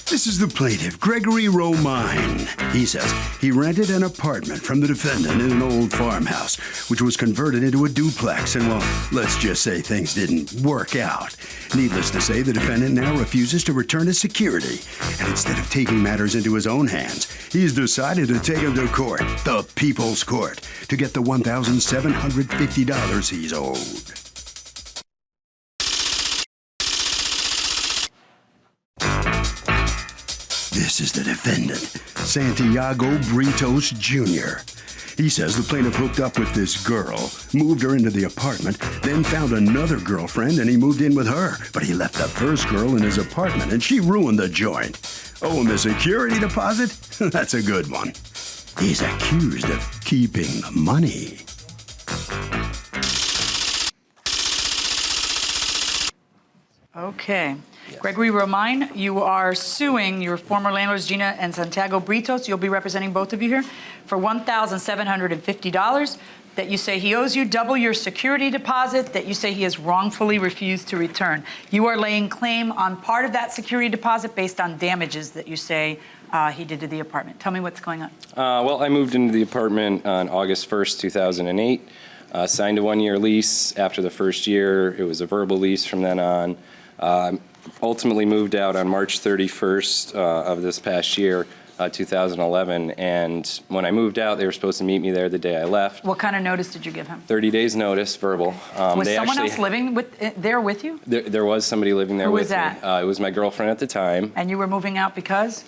This is the plaintiff, Gregory Romine. He says he rented an apartment from the defendant in an old farmhouse, which was converted into a duplex, and well, let's just say things didn't work out. Needless to say, the defendant now refuses to return his security, and instead of taking matters into his own hands, he's decided to take him to court, the People's Court, to get the $1,750 he's owed. This is the defendant, Santiago Britos Jr. He says the plaintiff hooked up with this girl, moved her into the apartment, then found another girlfriend and he moved in with her. But he left the first girl in his apartment and she ruined the joint. Owe him a security deposit? That's a good one. He's accused of keeping the money. Okay. Gregory Romine, you are suing your former landlords, Gina and Santiago Britos. You'll be representing both of you here for $1,750 that you say he owes you, double your security deposit that you say he has wrongfully refused to return. You are laying claim on part of that security deposit based on damages that you say he did to the apartment. Tell me what's going on. Well, I moved into the apartment on August 1st, 2008. Signed a one-year lease. After the first year, it was a verbal lease from then on. Ultimately moved out on March 31st of this past year, 2011, and when I moved out, they were supposed to meet me there the day I left. What kind of notice did you give him? 30 days notice, verbal. Was someone else living there with you? There was somebody living there with me. Who was that? It was my girlfriend at the time. And you were moving out because?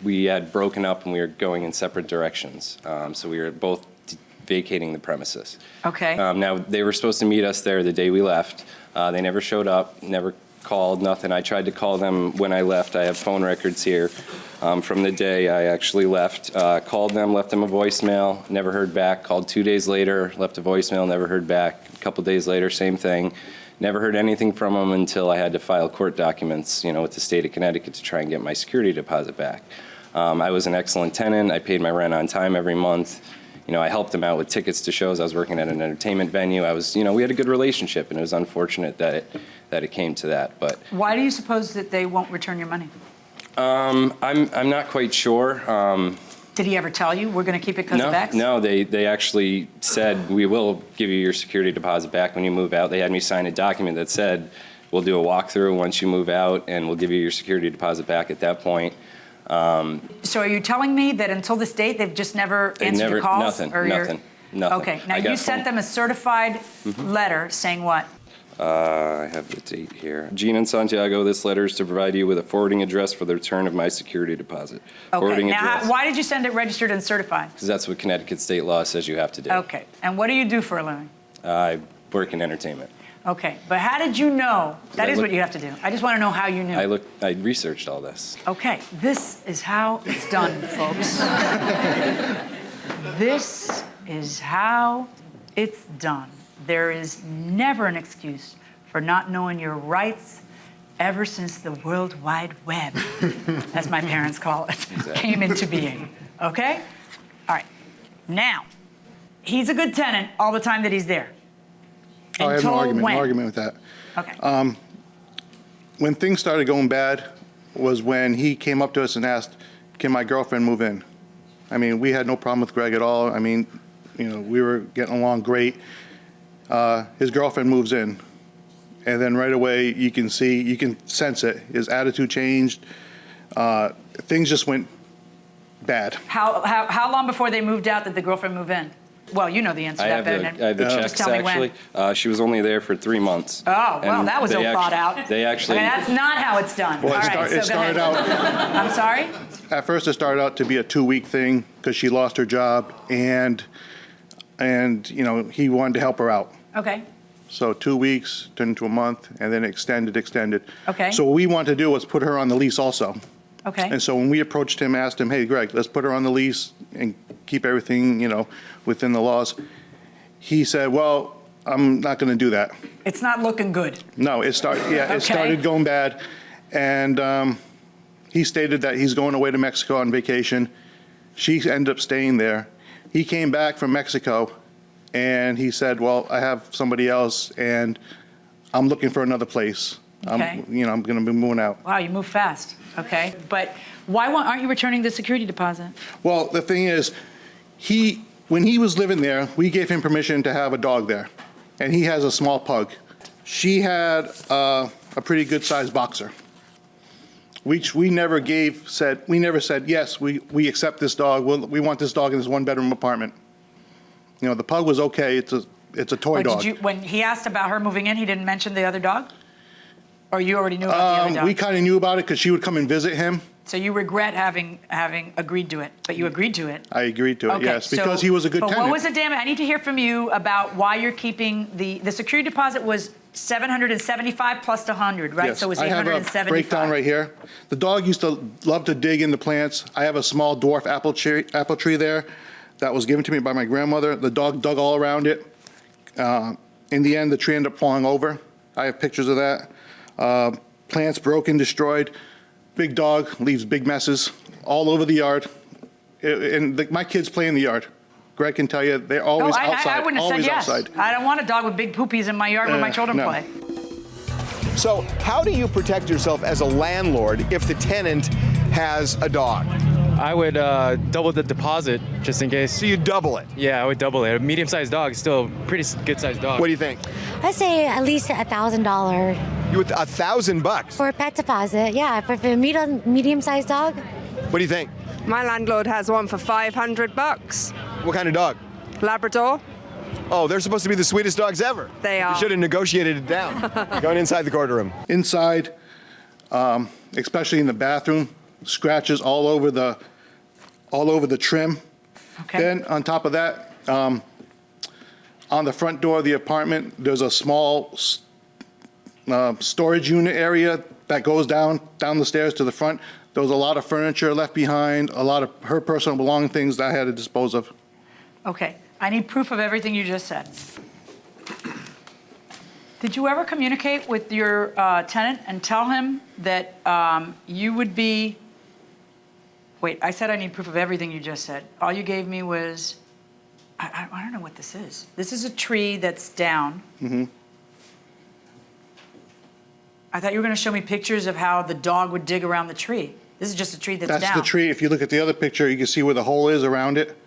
We had broken up and we were going in separate directions, so we were both vacating the premises. Okay. Now, they were supposed to meet us there the day we left. They never showed up, never called, nothing. I tried to call them when I left. I have phone records here from the day I actually left. Called them, left them a voicemail, never heard back. Called 2 days later, left a voicemail, never heard back. A couple days later, same thing. Never heard anything from them until I had to file court documents, with the state of Connecticut to try and get my security deposit back. I was an excellent tenant. I paid my rent on time every month. I helped them out with tickets to shows. I was working at an entertainment venue. We had a good relationship, and it was unfortunate that it came to that. But why do you suppose that they won't return your money? I'm not quite sure. Did he ever tell you we're going to keep it because of X? No, they actually said we will give you your security deposit back when you move out. They had me sign a document that said we'll do a walkthrough once you move out, and we'll give you your security deposit back at that point. So are you telling me that until this date they've just never answered your calls? Nothing. Okay. Now you sent them a certified letter saying what? I have the date here. Gina and Santiago, this letter is to provide you with a forwarding address for the return of my security deposit. Okay. Now, why did you send it registered and certified? Because that's what Connecticut state law says you have to do. Okay. And what do you do for a living? I work in entertainment. Okay. But how did you know? That is what you have to do. I just want to know how you knew. I researched all this. Okay. This is how it's done, folks. This is how it's done. There is never an excuse for not knowing your rights ever since the World Wide Web, as my parents call it, came into being. Okay? All right. Now, he's a good tenant all the time that he's there. I have no argument with that. Okay. When things started going bad was when he came up to us and asked, can my girlfriend move in? I mean, we had no problem with Greg at all. I mean, we were getting along great. His girlfriend moves in, and then right away you can sense it. His attitude changed. Things just went bad. How long before they moved out did the girlfriend move in? Well, you know the answer to that better than I have the checks, actually. She was only there for 3 months. Oh, well, that was ill thought out. They actually... that's not how it's done. Well, All right, it started out... I'm sorry? At first, it started out to be a 2-week thing because she lost her job, and he wanted to help her out. Okay. So 2 weeks turned into a month, and then extended. Okay. So what we wanted to do was put her on the lease also. Okay. And so when we approached him, asked him, hey, Greg, let's put her on the lease and keep everything, within the laws. He said, well, I'm not going to do that. It's not looking good. No, it started going bad. And he stated that he's going away to Mexico on vacation. She ended up staying there. He came back from Mexico, and he said, well, I have somebody else, and I'm looking for another place. Okay. I'm going to be moving out. Wow, you move fast. Okay. But aren't you returning the security deposit? Well, the thing is, when he was living there, we gave him permission to have a dog there, and he has a small pug. She had a pretty good-sized boxer, which we never said, yes, we accept this dog. We want this dog in this one-bedroom apartment. The pug was okay. It's a toy dog. When he asked about her moving in, he didn't mention the other dog? Or you already knew about the other dog? We kind of knew about it because she would come and visit him. So you regret having agreed to it, but you agreed to it. I agreed to it, Okay, yes, because he was a good but tenant. what was the damage? I need to hear from you about why you're keeping the security deposit was $775 plus the 100, right? Yes, So it was I have $875. a breakdown right here. The dog used to love to dig into plants. I have a small dwarf apple tree there that was given to me by my grandmother. The dog dug all around it. In the end, the tree ended up falling over. I have pictures of that. Plants broken, destroyed. Big dog leaves big messes all over the yard. My kids play in the yard. Greg can tell you, they're always outside. I wouldn't have said yes. Outside. I don't want a dog with big poopies in my yard where my children no. play. So how do you protect yourself as a landlord if the tenant has a dog? I would double the deposit just in case. So you double it? Yeah, I would double it. A medium-sized dog is still a pretty good-sized dog. What do you think? I say at least $1,000 You with $1,000? for a pet deposit. Yeah, for a medium-sized dog. What do you think? My landlord has one for $500. What kind of dog? Labrador. Oh, they're supposed to be the sweetest dogs ever. They are. You should have negotiated it down. Going inside the courtroom. Inside, especially in the bathroom, scratches all over the trim. Okay. Then on top of that, on the front door of the apartment, there's a small storage unit area that goes down the stairs to the front. There was a lot of furniture left behind, a lot of her personal belonging things that I had to dispose of. Okay. I need proof of everything you just said. Did you ever communicate with your tenant and tell him that you would be... Wait, I said I need proof of everything you just said. All you gave me was... I don't know what this is. This is a tree that's down. Mm-hmm. I thought you were going to show me pictures of how the dog would dig around the tree. This is just a tree that's down. That's the tree. If you look at the other picture, you can see where the hole is around it.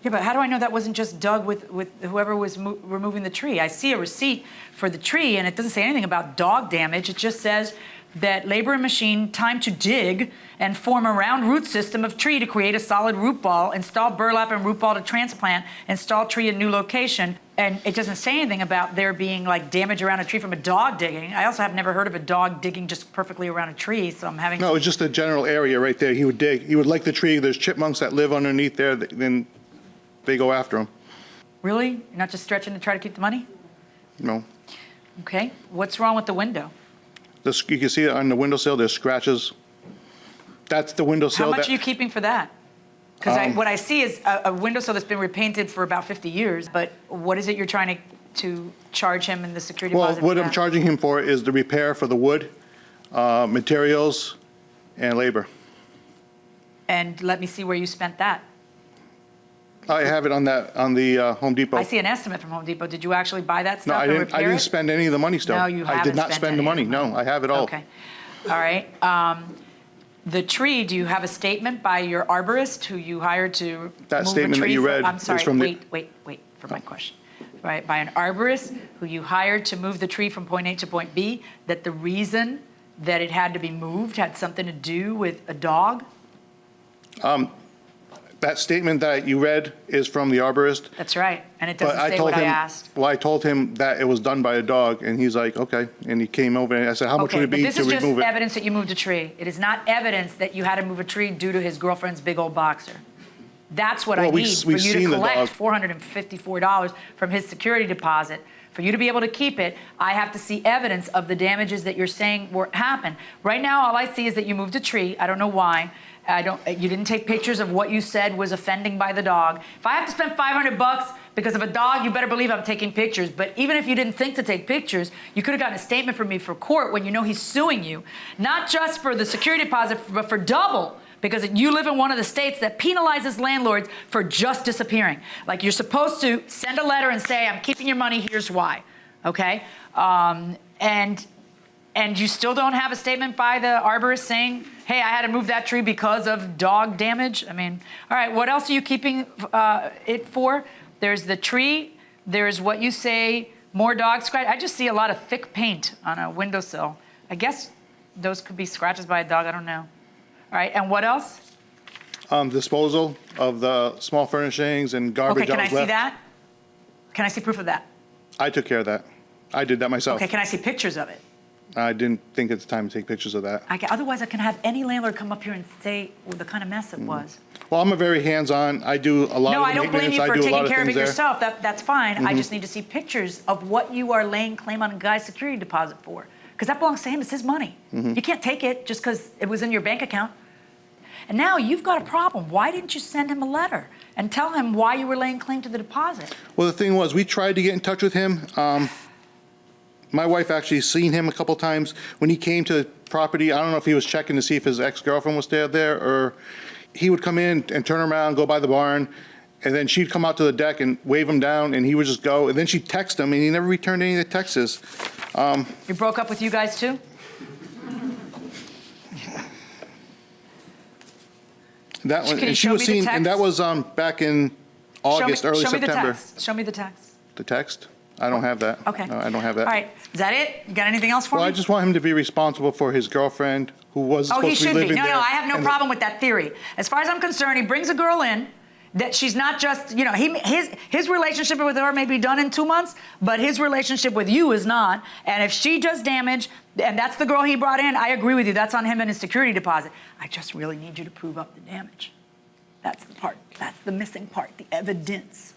Yeah, but how do I know that wasn't just dug with whoever was removing the tree? I see a receipt for the tree, and it doesn't say anything about dog damage. It just says that labor and machine, time to dig and form a round root system of tree to create a solid root ball, install burlap and root ball to transplant, install tree in new location. And it doesn't say anything about there being like damage around a tree from a dog digging. I also have never heard of a dog digging just perfectly around a tree, so I'm having... No, it's just a general area right there. He would dig. He would like the tree. There's chipmunks that live underneath there, then they go after him. Really? You're not just stretching to try to keep the money? No. Okay. What's wrong with the window? You can see it on the windowsill, there's scratches. That's the windowsill. How much are you keeping for that? Because what I see is a windowsill that's been repainted for about 50 years, but what is it you're trying to charge him in the security deposit? Well, what I'm charging him for is the repair for the wood, materials, and labor. And let me see where you spent that. I have it on the Home Depot. I see an estimate from Home Depot. Did you actually buy that No, stuff and repair I didn't it? spend any of the money still. No, you haven't I did not spent spend the any money. of the No, I have it all. Okay. All right. The tree, do you have a statement by your arborist who you hired to That move statement a that tree you read I'm is sorry, from the- wait for my question. Right, by an arborist who you hired to move the tree from point A to point B, that the reason that it had to be moved had something to do with a dog? That statement that you read is from the arborist. That's right, and it But doesn't say what I asked. Well, I told him that it was done by a dog, and he's like, okay. And he came over, and I said, how much Okay, would it but be this to is just remove it? evidence that you moved a tree. It is not evidence that you had to move a tree due to his girlfriend's big old boxer. That's what I Well, need for we've you to seen the collect dog. $454 from his security deposit. For you to be able to keep it, I have to see evidence of the damages that you're saying happened. Right now, all I see is that you moved a tree. I don't know why. You didn't take pictures of what you said was offending by the dog. If I have to spend $500 because of a dog, you better believe I'm taking pictures. But even if you didn't think to take pictures, you could have gotten a statement from me for court when you know he's suing you, not just for the security deposit, but for double, because you live in one of the states that penalizes landlords for just disappearing. Like, you're supposed to send a letter and say, I'm keeping your money, here's why, okay? And And you still don't have a statement by the arborist saying, hey, I had to move that tree because of dog damage? I mean, all right, what else are you keeping it for? There's the tree, there's what you say, more dog scratch. I just see a lot of thick paint on a windowsill. I guess those could be scratches by a dog, I don't know. All right, and what else? Disposal of the small furnishings and garbage. Okay, can I see left. that? Can I see proof of that? I took care of that. I did that myself. Okay, can I see pictures of it? I didn't think it's time to take pictures of that. Otherwise, I can have any landlord come up here and say the kind of mess it was. Well, I'm a very hands-on. I do a lot No, of I don't blame maintenance. you I for do a lot taking of care of things it there. yourself. That's fine. I just need to see pictures of what you are laying claim on a guy's security deposit for. Because that belongs to him. It's his money. You can't take it just because it was in your bank account. And now you've got a problem. Why didn't you send him a letter and tell him why you were laying claim to the deposit? Well, the thing was, we tried to get in touch with him. My wife actually seen him a couple times when he came to the property. I don't know if he was checking to see if his ex-girlfriend was still there, or he would come in and turn around, go by the barn, and then she'd come out to the deck and wave him down, and he would just go. And then she'd text him, and he never returned any of the texts. He broke up with you guys too? That one, Can you and she show was me the seen, and that text? was back in August, early show me the September. text. Show me the text. The text? I don't have that. Okay. No, I don't have that. All right. Is that it? You got anything else for Well, me? I just want him to be responsible for his girlfriend, who was Oh, he supposed to be should be. living No, there. no, I have no and- problem with that theory. As far as I'm concerned, he brings a girl in that she's not just, you know, his relationship with her may be done in 2 months, but his relationship with you is not. And if she does damage, and that's the girl he brought in, I agree with you. That's on him and his security deposit. I just really need you to prove up the damage. That's the part. That's the missing part, the evidence.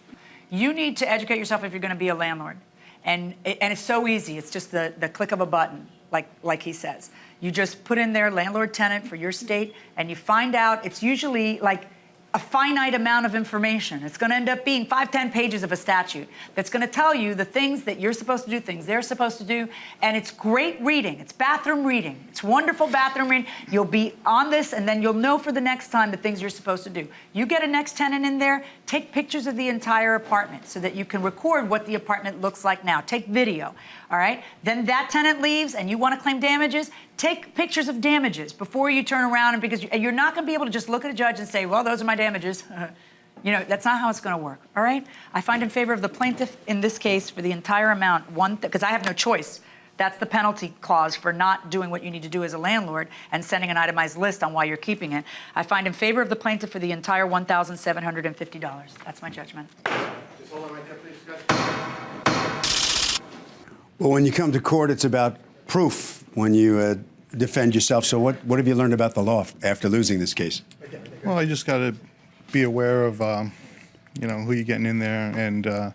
You need to educate yourself if you're going to be a landlord. And it's so easy. It's just the click of a button, like he says. You just put in there landlord-tenant for your state, and you find out it's usually like a finite amount of information. It's going to end up being 5, 10 pages of a statute that's going to tell you the things that you're supposed to do, things they're supposed to do, and it's great reading. It's bathroom reading. It's wonderful bathroom reading. You'll be on this, and then you'll know for the next time the things you're supposed to do. You get a next tenant in there, take pictures of the entire apartment so that you can record what the apartment looks like now. Take video, all right? Then that tenant leaves, and you want to claim damages, take pictures of damages before you turn around, and because you're not going to be able to just look at a judge and say, well, those are my damages. You know, that's not how it's going to work, all right? I find in favor of the plaintiff in this case for the entire amount, because I have no choice. That's the penalty clause for not doing what you need to do as a landlord and sending an itemized list on why you're keeping it. I find in favor of the plaintiff for the entire $1,750. That's my judgment. Well, when you come to court, it's about proof when you defend yourself. So what have you learned about the law after losing this case? Well, you just got to be aware of, you know, who you're getting in there, and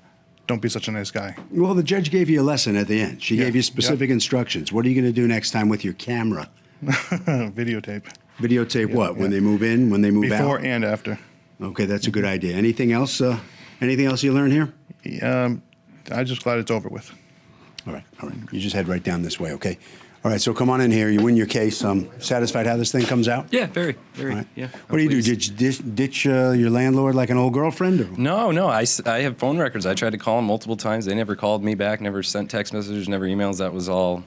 don't be such a nice guy. Well, the judge gave you a lesson at the end. She gave you specific instructions. What are you going to do next time with your camera? Videotape. Videotape what? When they move in, when they move out? Before and after. Okay, that's a good idea. Anything else? Anything else you learned here? I'm just glad it's over with. All right, all right. You just head right down this way, okay? All right, so come on in here. You win your case. Satisfied how this thing comes out? Yeah, very, Right. yeah. What do you do? Did you ditch your landlord like an old girlfriend? Or? No. I have phone records. I tried to call them multiple times. They never called me back, never sent text messages, never emails. That was all,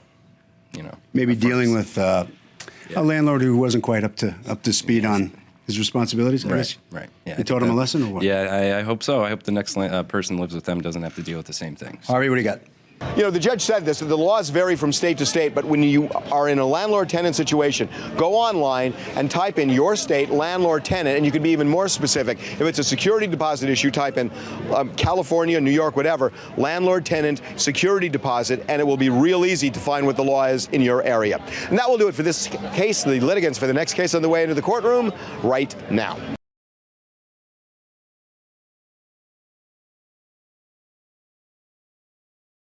you know. Maybe dealing with a landlord who wasn't quite up to speed on his responsibilities, I guess? Right. Yeah, You taught him a lesson or what? Yeah, I hope so. I hope the next person lives with them doesn't have to deal with the same things. Harvey, what do you got? You know, the judge said this, that the laws vary from state to state, but when you are in a landlord-tenant situation, go online and type in your state landlord-tenant, and you can be even more specific. If it's a security deposit issue, type in California, New York, whatever, landlord-tenant security deposit, and it will be real easy to find what the law is in your area. And that will do it for this case. The litigants for the next case on the way into the courtroom right now.